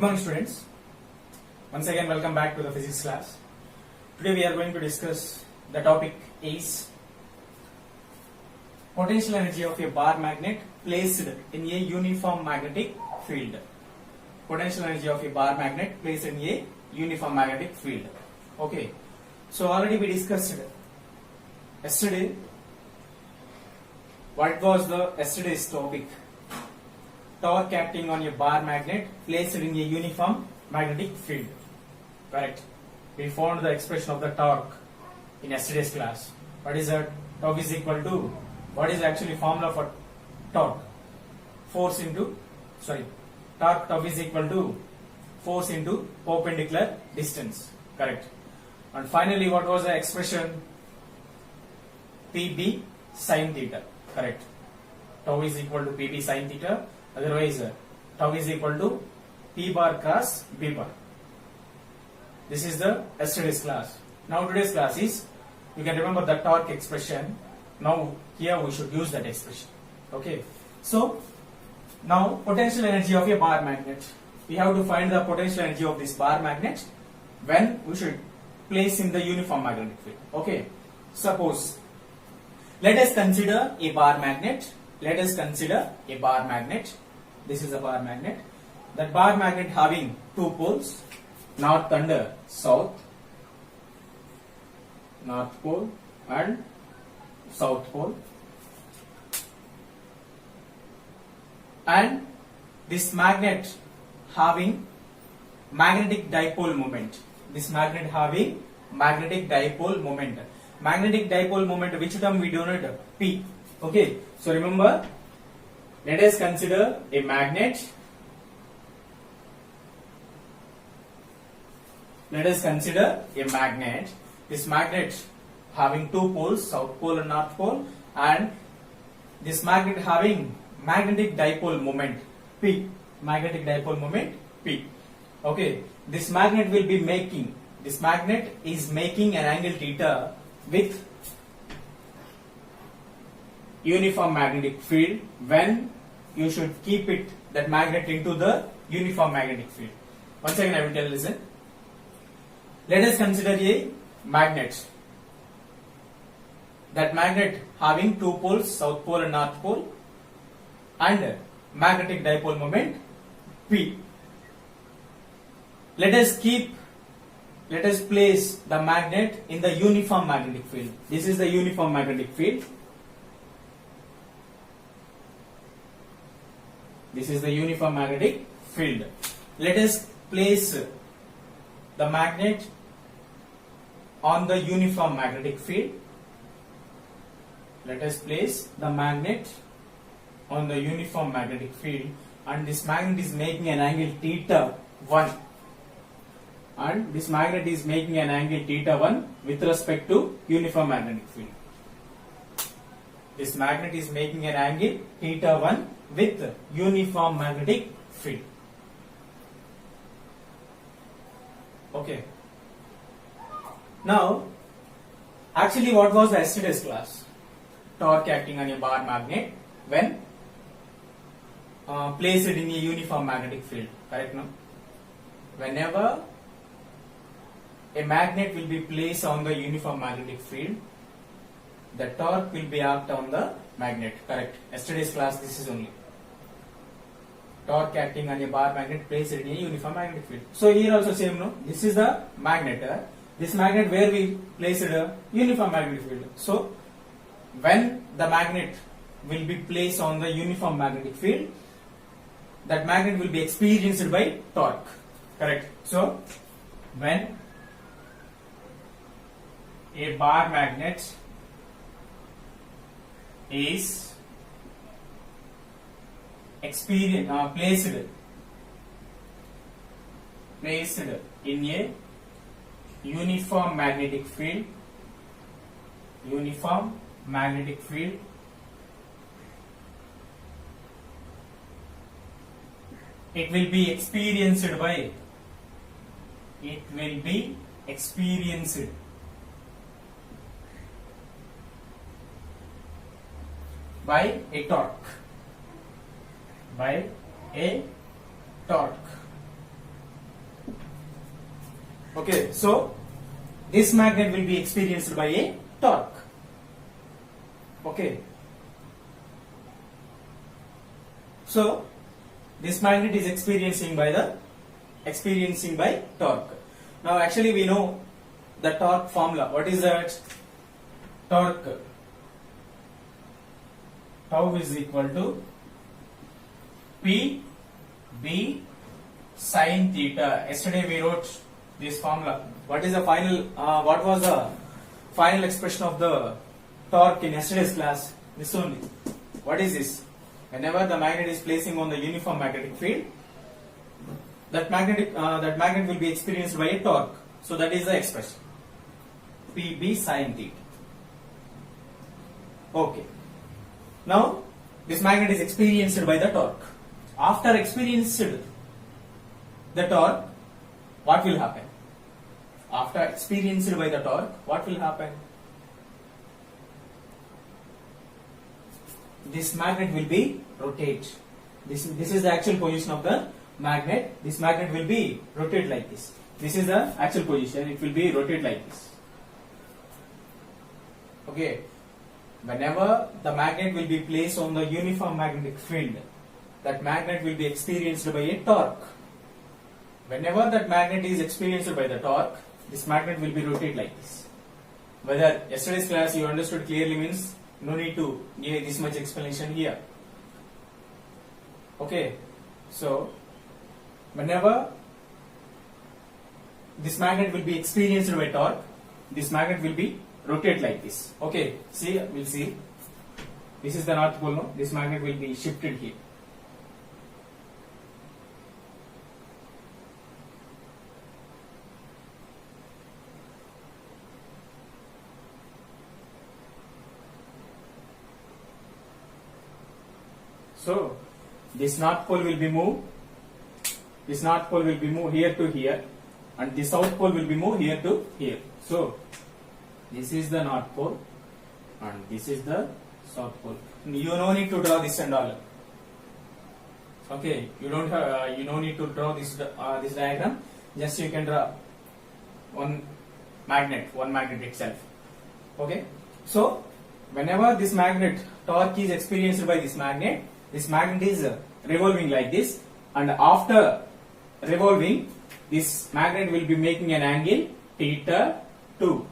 morning, students. Once again, welcome back to the physics class. Today we are going to discuss the topic is potential energy of a bar magnet placed in a uniform magnetic field. Potential energy of a bar magnet placed in a uniform magnetic field. Okay. So already we discussed yesterday. What was the yesterday's topic? Torque acting on a bar magnet placed in a uniform magnetic field. Correct. We found the expression of the torque in yesterday's class. What is that? Torque is equal to, what is actually formula for torque? Torque is equal to force into perpendicular distance. Correct. And finally, what was the expression? PB sin theta. Correct. Tau is equal to PB sin theta. Otherwise, tau is equal to P bar cross B bar. This is the yesterday's class. Now today's class is, you can remember the torque expression. Now here we should use that expression. Okay. So now potential energy of a bar magnet. We have to find the potential energy of this bar magnet when we should place in the uniform magnetic field. Okay. Suppose, let us consider a bar magnet. Let us consider a bar magnet. This is a bar magnet. That bar magnet having two poles, north and south, north pole and south pole, and this magnet having magnetic dipole moment. This magnet having magnetic dipole moment. Magnetic dipole moment, which term we denote? P. Okay. So remember, let us consider a magnet. Let us consider a magnet. This magnet having two poles, south pole and north pole, and this magnet having magnetic dipole moment P. Magnetic dipole moment P. Okay. This magnet will be making, this magnet is making an angle theta with uniform magnetic field when you should keep it, that magnet, into the uniform magnetic field. Once again I will tell, listen. Let us consider a magnet. That magnet having two poles, south pole and north pole, and magnetic dipole moment P. Let us place the magnet in the uniform magnetic field. This is the uniform magnetic field. This is the uniform magnetic field. Let us place the magnet on the uniform magnetic field. Let us place the magnet on the uniform magnetic field, and this magnet is making an angle theta 1. And this magnet is making an angle theta 1 with respect to uniform magnetic field. This magnet is making an angle theta 1 with uniform magnetic field. Okay. Now, actually, what was yesterday's class? Torque acting on a bar magnet when placed in a uniform magnetic field. Correct, no? Whenever a magnet will be placed on the uniform magnetic field, the torque will be act on the magnet. Correct. Yesterday's class, this is only. Torque acting on a bar magnet placed in a uniform magnetic field. So here also same, no? This is the magnet. This magnet where we placed a uniform magnetic field. So when the magnet will be placed on the uniform magnetic field, that magnet will be experienced by torque. Correct. So when a bar magnet is placed in a uniform magnetic field, it will be experienced by a torque. Okay, so this magnet will be experienced by a torque. Okay, so this magnet is experiencing by torque. Now actually we know the torque formula. What is that? Torque, tau is equal to P B sin theta. Yesterday we wrote this formula. What is the final? What was the final expression of the torque in yesterday's class? This only. What is this? Whenever the magnet is placing on the uniform magnetic field, that magnet will be experienced by a torque. So that is the expression. Pb sin theta. Okay. Now this magnet is experienced by the torque. After experienced the torque, what will happen? After experienced by the torque, what will happen? This magnet will be rotate. This is the actual position of the magnet. This magnet will be rotate like this. This is the actual position. It will be rotate like this. Okay. Whenever the magnet will be placed on the uniform magnetic field, that magnet will be experienced by a torque. Whenever that magnet is experienced by the torque, this magnet will be rotate like this. Whether yesterday's class you understood clearly means no need to give this much explanation here. Okay, so whenever this magnet will be experienced by torque, this magnet will be rotate like this. Okay, see, we'll see. This is the north pole now. This magnet will be shifted here. So this north pole will be moved. This north pole will be moved here to here, and the south pole will be moved here to here. So this is the north pole, and this is the south pole. You no need to draw this and all. Okay, you no need to draw this diagram. Just you can draw one magnet itself. Okay, so whenever this magnet torque is experienced by this magnet is revolving like this, and after revolving, this magnet will be making an angle theta 2.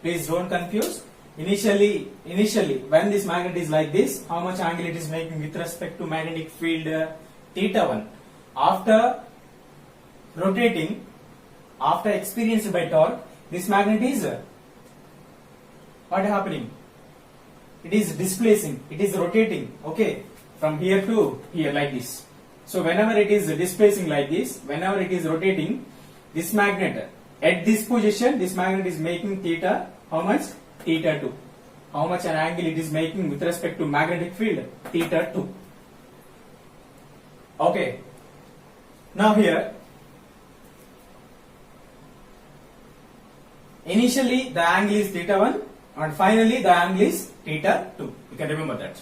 Please don't confuse. Initially, when this magnet is like this, how much angle it is making with respect to magnetic field? Theta 1. After rotating, after experienced by torque, this magnet is what happening? It is displacing. It is rotating. Okay, from here to here like this. So whenever it is displacing like this, whenever it is rotating, this magnet at this position, this magnet is making theta. How much? Theta 2. How much an angle it is making with respect to magnetic field? Theta 2. Okay. Now here, initially the angle is theta 1, and finally the angle is theta 2. You can remember that.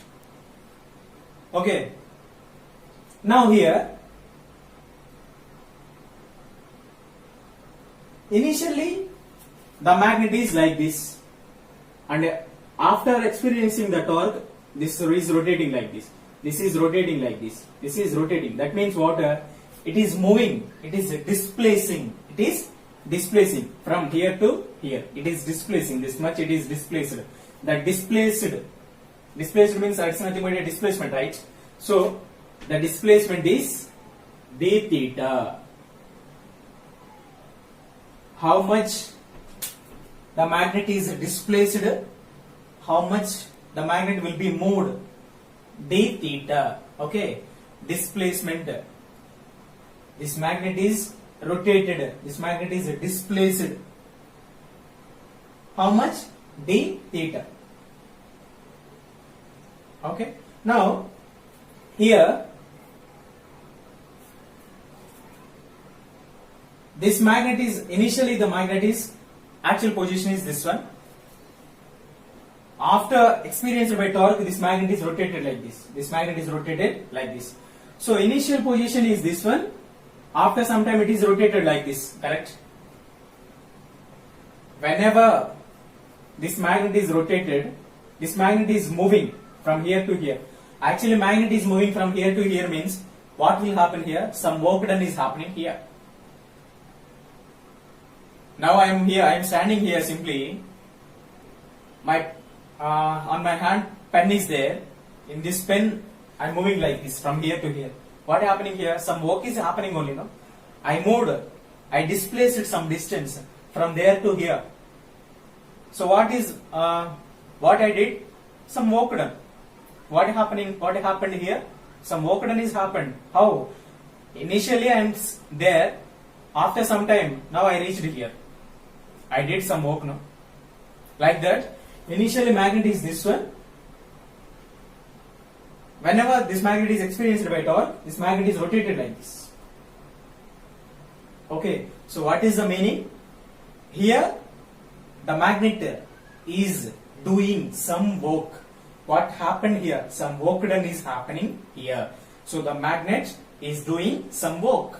Okay. Now here, initially the magnet is like this, and after experiencing the torque, this is rotating like this. This is rotating like this. This is rotating. That means what? It is moving. It is displacing. It is displacing from here to here. It is displacing this much. It is displaced. That displaced means it's nothing but a displacement, right? So the displacement is d theta. How much the magnet is displaced? How much the magnet will be moved? D theta. Okay, displacement. This magnet is rotated. This magnet is displaced. How much? D theta. Okay. Now here, this magnet is initially the magnet is actual position is this one. After experienced by torque, this magnet is rotated like this. This magnet is rotated like this. So initial position is this one. After some time it is rotated like this, correct? whenever this magnet is rotated, this magnet is moving from here to here. Actually, magnet is moving from here to here means what will happen here? Some work done is happening here. Now I am here, I am standing here simply. My on my hand pen is there. In this pen, I am moving like this from here to here. What is happening here? Some work is happening only, no? I moved, I displaced some distance from there to here. So what I did? Some work done. What happened here? Some work done is happened. How? Initially I am there. After some time, now I reached here. I did some work, no? Like that. Initially magnet is this one. Whenever this magnet is experienced by torque, this magnet is rotated like this. Okay. So what is the meaning? Here the magnet is doing some work. What happened here? Some work done is happening here. So the magnet is doing some work.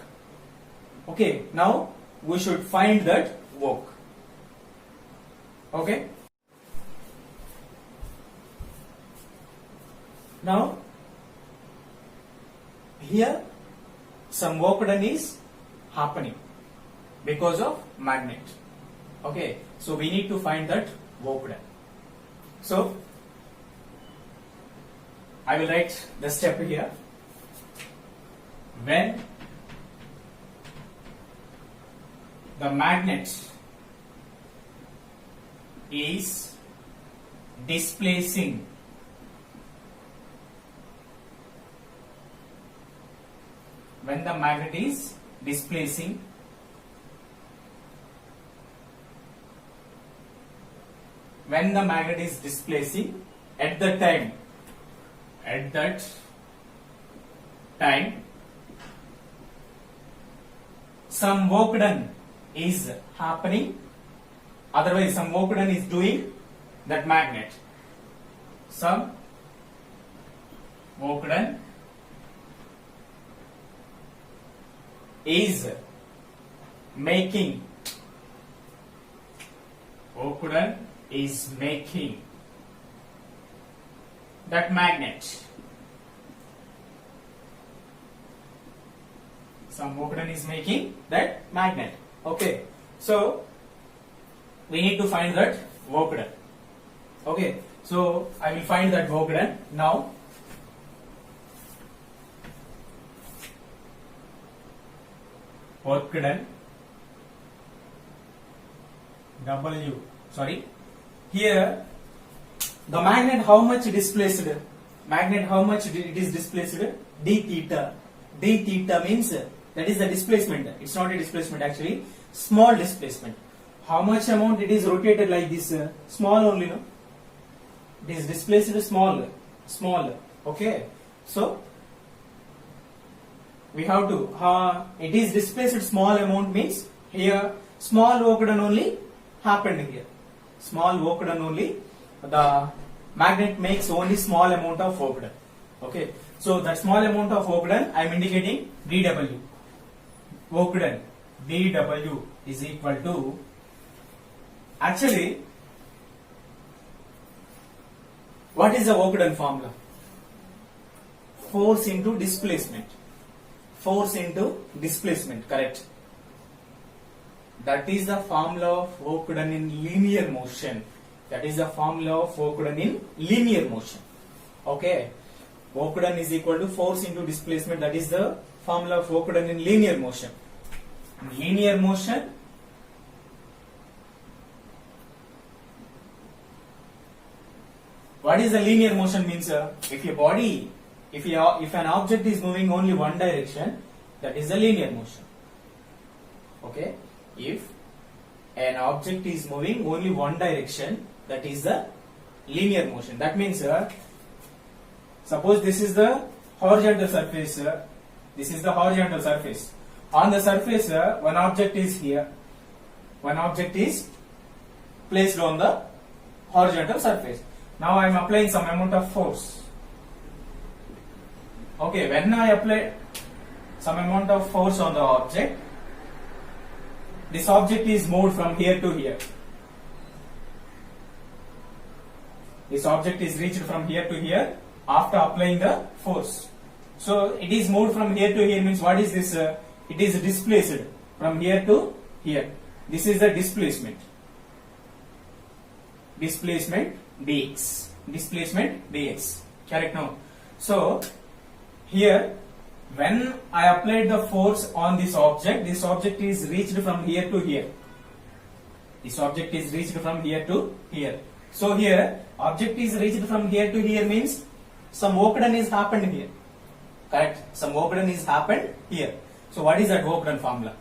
Okay, now we should find that work. Okay. Now here some work done is happening because of magnet. Okay, so we need to find that work done. So I will write the step here. When the magnet is displacing when the magnet is displacing at that time some work done is happening, otherwise some work done is doing that magnet. Some work done is making that magnet. Some work done is making that magnet. Okay, so we need to find that work done. Okay, so I will find that work done now. Work done here the magnet how much displaced? Magnet how much it is displaced? D theta. D theta means that is the displacement. It's not a displacement actually, small displacement. How much amount it is rotated like this? Small only, no? It is displaced small. Okay, so we have to it is displaced small amount means here small work done only happened here. Small work done only, the magnet makes only small amount of work done. Okay, so that small amount of work done I am indicating dW. Work done dW is equal to, actually what is the work done formula? Force into displacement. Force into displacement, correct. That is the formula of work done in linear motion. That is the formula of work done in linear motion. Okay, work done is equal to force into displacement. That is the formula of work done in linear motion. In linear motion, what is the linear motion means? If an object is moving only one direction, that is the linear motion. Okay, if an object is moving only one direction, that is the linear motion. That means suppose this is the horizontal surface. This is the horizontal surface. On the surface, one object is here. One object is placed on the horizontal surface. Now I am applying some amount of force. Okay, when I apply some amount of force on the object, this object is moved from here to here. This object is reached from here to here after applying the force. So it is moved from here to here means what is this? It is displaced from here to here. This is the displacement. Displacement dx. Displacement dx. Correct now. So here when I applied the force on this object is reached from here to here. This object is reached from here to here. So here object is reached from here to here means some work done is happened here. Correct? Some work done is happened here. So what is that work done formula?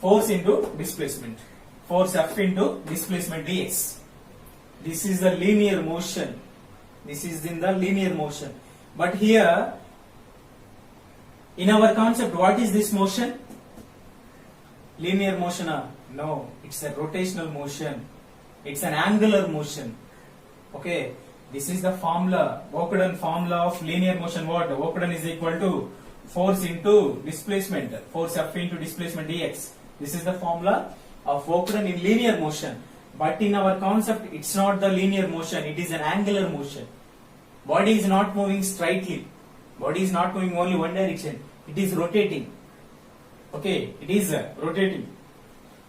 Force into displacement. Force F into displacement dx. This is the linear motion. This is in the linear motion. But here in our concept, what is this motion? Linear motion? No, it's a rotational motion. It's an angular motion. Okay, this is the formula, work done formula of linear motion. What? Work done is equal to force into displacement, force F into displacement dx. This is the formula of work done in linear motion. But in our concept, it's not the linear motion, it is an angular motion. Body is not moving straightly. Body is not moving only one direction. It is rotating. Okay, it is rotating.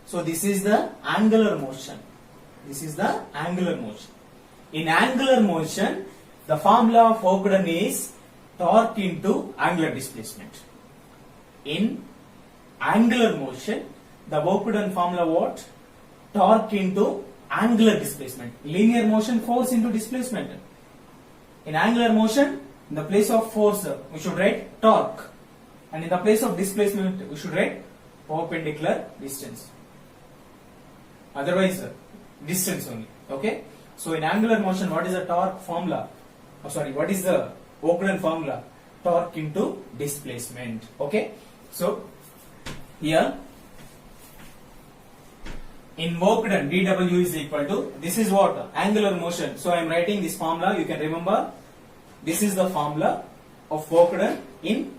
So this is the angular motion. This is the angular motion. In angular motion, the formula of work done is torque into angular displacement. In angular motion, the work done formula what? Torque into angular displacement. Linear motion, force into displacement. In angular motion, in the place of force, we should write torque. And in the place of displacement, we should write perpendicular distance. Otherwise, distance only. Okay? So in angular motion, what is the torque formula? What is the work done formula? Torque into displacement. Okay? So here in work done, dW is equal to, this is what? Angular motion. So I am writing this formula, you can remember. This is the formula of work done in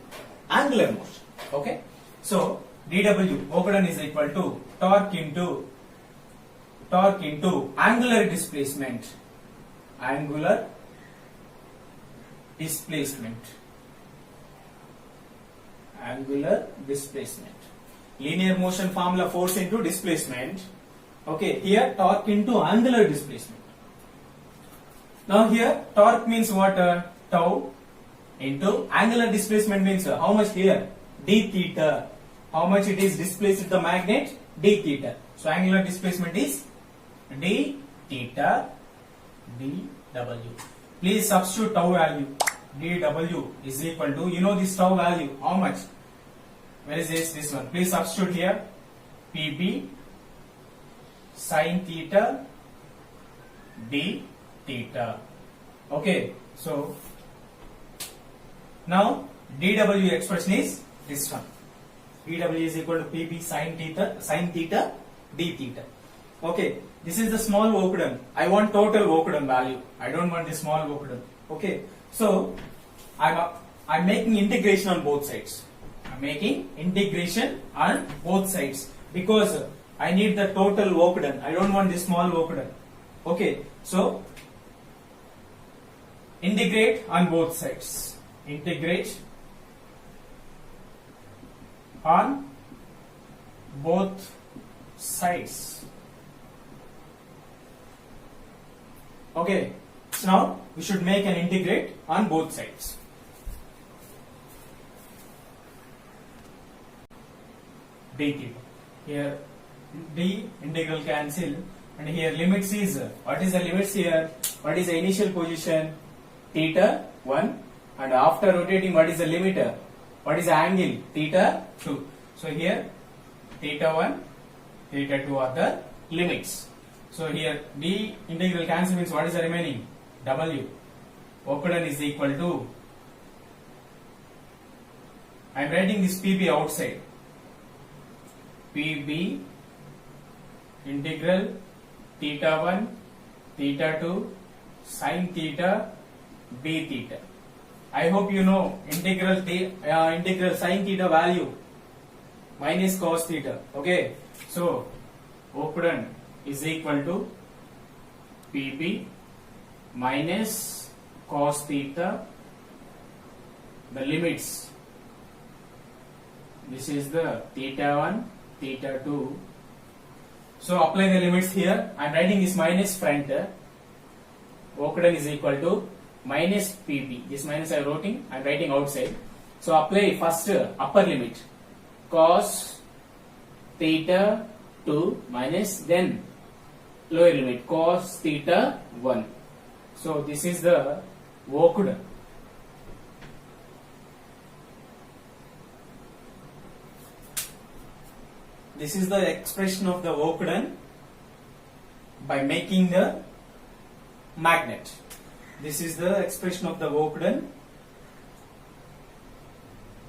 angular motion. Okay? So dW, work done is equal to torque into angular displacement. Angular displacement. Angular displacement. Linear motion formula, force into displacement. Okay, here torque into angular displacement. Now here torque means what? Tau into angular displacement means how much here? D theta. How much it is displaced the magnet? D theta. So angular displacement is D theta dW. Please substitute tau value. dW is equal to, you know this tau value, how much? Where is this? This one. Please substitute here. PB sin theta d theta. Okay. So now dW expression is this one. dW is equal to PB sin theta d theta. Okay. This is the small work done. I want total work done value. I don't want the small work done. Okay. So I'm making integration on both sides. I'm making integration on both sides because I need the total work done. I don't want the small work done. Okay. So integrate on both sides. Integrate on both sides. Okay, so now we should make an integrate on both sides. D theta. Here D integral cancel, and here limits is, what is the limits here? What is the initial position? Theta 1, and after rotating, what is the limiter? What is the angle? Theta 2. So here theta 1, theta 2 are the limits. So here D integral cancel means what is the remaining? W. Work done is equal to, I am writing this PB outside. PB integral theta 1, theta 2, sin theta d theta. I hope you know integral sin theta value minus cos theta. Okay, so work done is equal to PB minus cos theta, the limits. This is the theta 1, theta 2. So apply the limits here. I am writing this minus front. Occident is equal to minus PP. This minus I am writing outside. So apply first upper limit. Cos theta 2 minus then lower limit cos theta 1. So this is the Occident. This is the expression of the Occident by making the magnet. This is the expression of the Occident.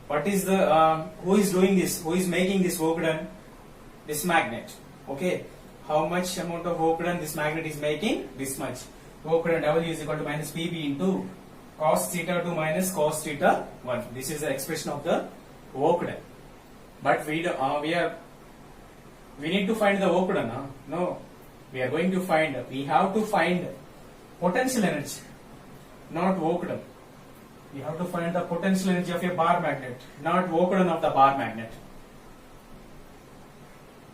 What is the who is doing this? Who is making this Occident? This magnet. Okay. How much amount of Occident this magnet is making? This much. Occident W is equal to minus PB into cos theta 2 minus cos theta 1. This is the expression of the Occident. But we need to find the Occident. No, we have to find potential energy, not Occident. We have to find the potential energy of a bar magnet, not Occident of the bar magnet.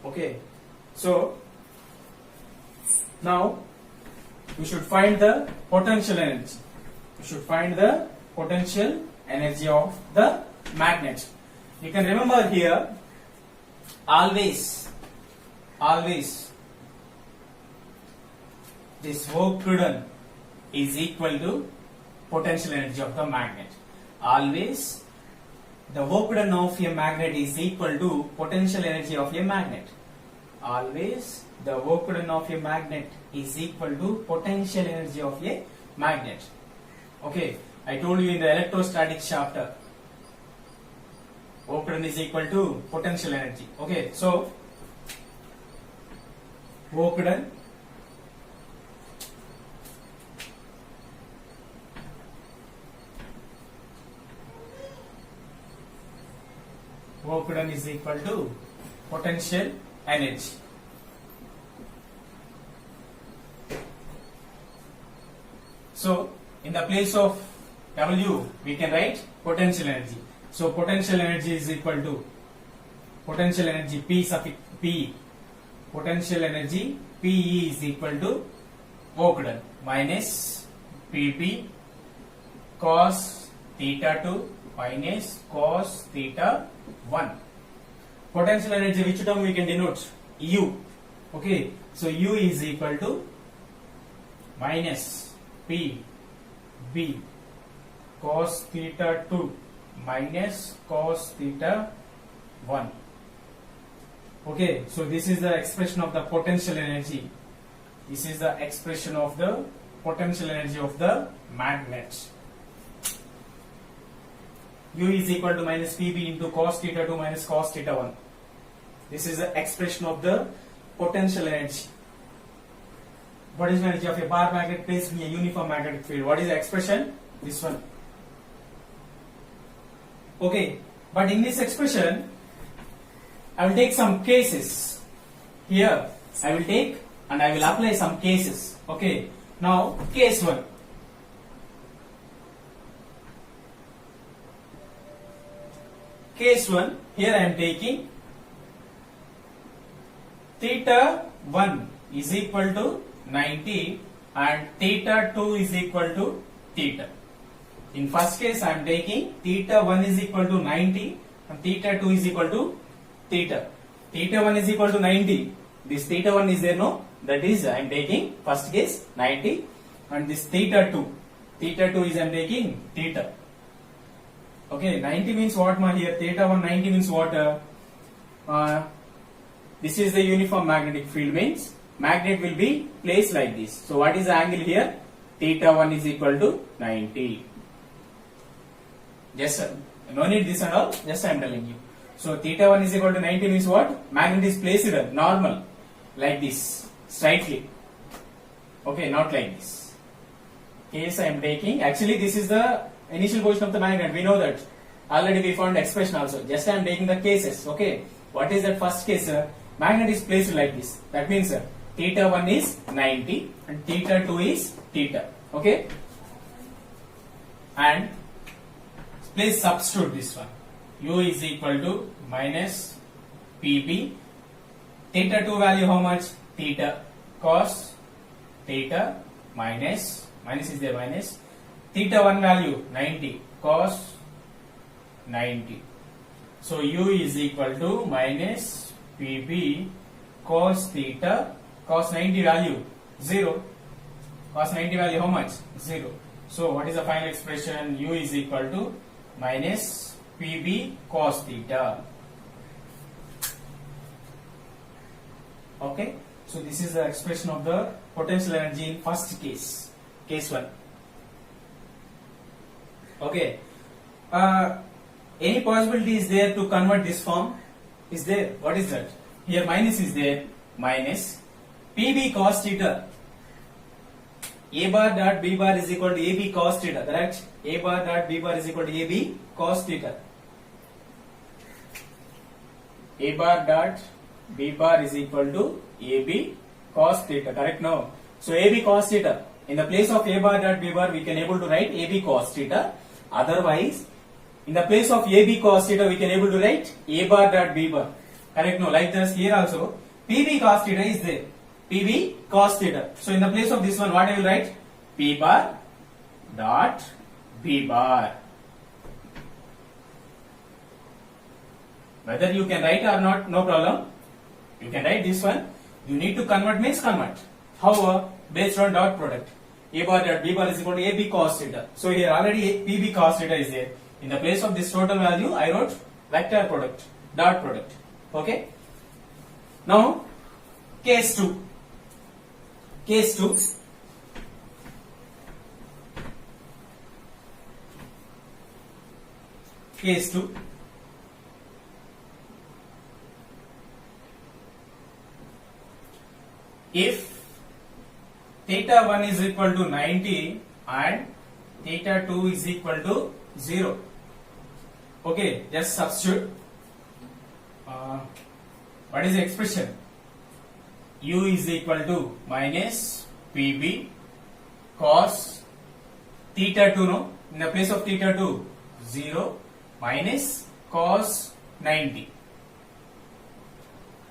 Okay, so now we should find the potential energy. We should find the potential energy of the magnet. You can remember here, always this Occident is equal to potential energy of the magnet. Always the Occident of a magnet is equal to potential energy of a magnet. Always the Occident of a magnet is equal to potential energy of a magnet. Okay, I told you in the electrostatics chapter, Occident is equal to potential energy. Okay, so Occident is equal to potential energy. So in the place of W we can write potential energy. So potential energy is equal to potential energy P suffix P. Potential energy PE is equal to Occident minus PP cos theta 2 minus cos theta 1. Potential energy, which term we can denote? U. Okay, so U is equal to minus P B cos theta 2 minus cos theta 1. Okay, so this is the expression of the potential energy. This is the expression of the potential energy of the magnet. U is equal to minus PB into cos theta 2 minus cos theta 1. This is the expression of the potential energy. Potential energy of a bar magnet placed in a uniform magnetic field. What is the expression? This one. Okay, but in this expression, I will take some cases. Here, I will take and I will apply some cases. Okay, now case 1. Case 1, here I am taking theta 1 is equal to 90 and theta 2 is equal to theta. In first case I am taking theta 1 is equal to 90 and theta 2 is equal to theta. Theta 1 is equal to 90. This theta 1 is there, no? That is I am taking first case 90 and this theta 2. Theta 2 is I am taking theta. Okay, 90 means what ma here? Theta 1 90 means what? This is the uniform magnetic field, means magnet will be placed like this. So what is the angle here? Theta 1 is equal to 90. Just no need this and all, just I am telling you. So theta 1 is equal to 90 means what? Magnet is placed normal, like this, straightly. Okay, not like this. Case I am taking, actually this is the initial position of the magnet, we know that. Already we found expression also. Just I am taking the cases. Okay, what is that first case? Magnet is placed like this. That means theta 1 is 90 and theta 2 is theta. Okay, and please substitute this one. U is equal to minus PB. Theta 2 value how much? Theta cos theta minus is there minus theta 1 value 90 cos 90. So U is equal to minus PB cos theta cos 90 value 0. Cos 90 value how much? 0. So what is the final expression? U is equal to minus PB cos theta. Okay, so this is the expression of the potential energy in first case, case 1. Okay, any possibility is there to convert this form? Is there? What is that? Here minus is there, minus PB cos theta. A bar dot B bar is equal to AB cos theta, correct? A bar dot B bar is equal to AB cos theta. A bar dot B bar is equal to AB cos theta, correct? Now, so AB cos theta, in the place of A bar dot B bar we can able to write AB cos theta. Otherwise, in the place of AB cos theta we can able to write A bar dot B bar, correct? No, like this here also PB cos theta is there, PB cos theta. So in the place of this one what I will write? P bar dot B bar. Whether you can write or not, no problem. You can write this one. You need to convert means convert. However, based on dot product, A bar dot B bar is equal to AB cos theta. So here already PB cos theta is there. In the place of this total value, I wrote vector product, dot product. Okay. Now, case 2. Case 2. Case 2. If theta 1 is equal to 90 and theta 2 is equal to 0. Okay, just substitute. What is the expression? U is equal to minus PB cos theta 2, no? In the place of theta 2, 0 minus cos 90.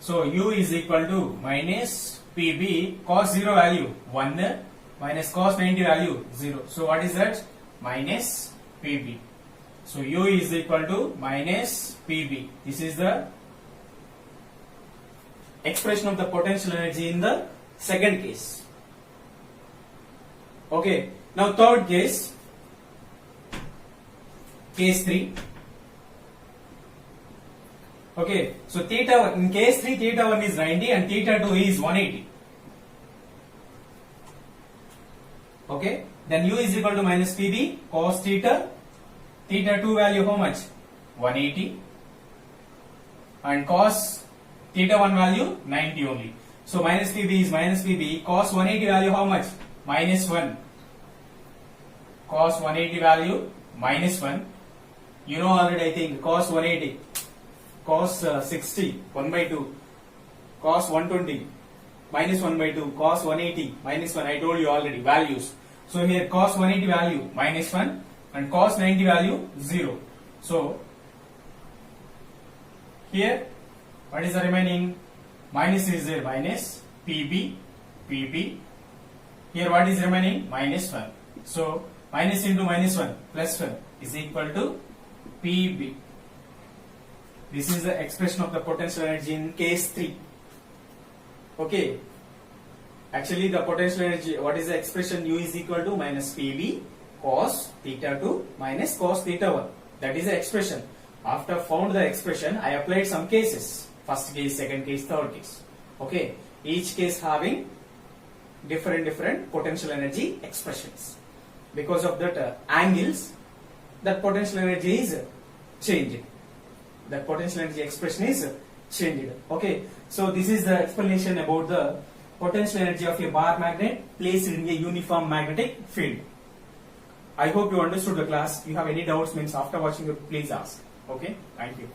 So U is equal to minus PB cos 0 value 1 minus cos 90 value 0. So what is that? Minus PB. So U is equal to minus PB. This is the expression of the potential energy in the second case. Okay. Now third case, case 3. Okay. So theta 1, in case 3 theta 1 is 90 and theta 2 is 180. Okay. Then U is equal to minus PB cos theta. Theta 2 value how much? 180. And cos theta 1 value 90 only. So minus PB is minus PB. Cos 180 value how much? Minus 1. Cos 180 value minus 1. You know already, I think, cos 180. Cos 60, 1 by 2. Cos 120, minus 1 by 2. Cos 180, minus 1. I told you already, values. So here cos 180 value minus 1 and cos 90 value 0. So here what is the remaining? Minus is there, minus PB, PB. Here what is remaining? Minus 1. So minus into minus 1 plus 1 is equal to PB. This is the expression of the potential energy in case 3. Okay. Actually the potential energy, what is the expression? U is equal to minus PB cos theta 2 minus cos theta 1. That is the expression. After found the expression, I applied some cases. First case, second case, third case. Okay. Each case having different potential energy expressions. Because of that angles, that potential energy is changed. That potential energy expression is changed. Okay. So this is the explanation about the potential energy of a bar magnet placed in a uniform magnetic field. I hope you understood the class. If you have any doubts, means after watching it, please ask. Okay. Thank you.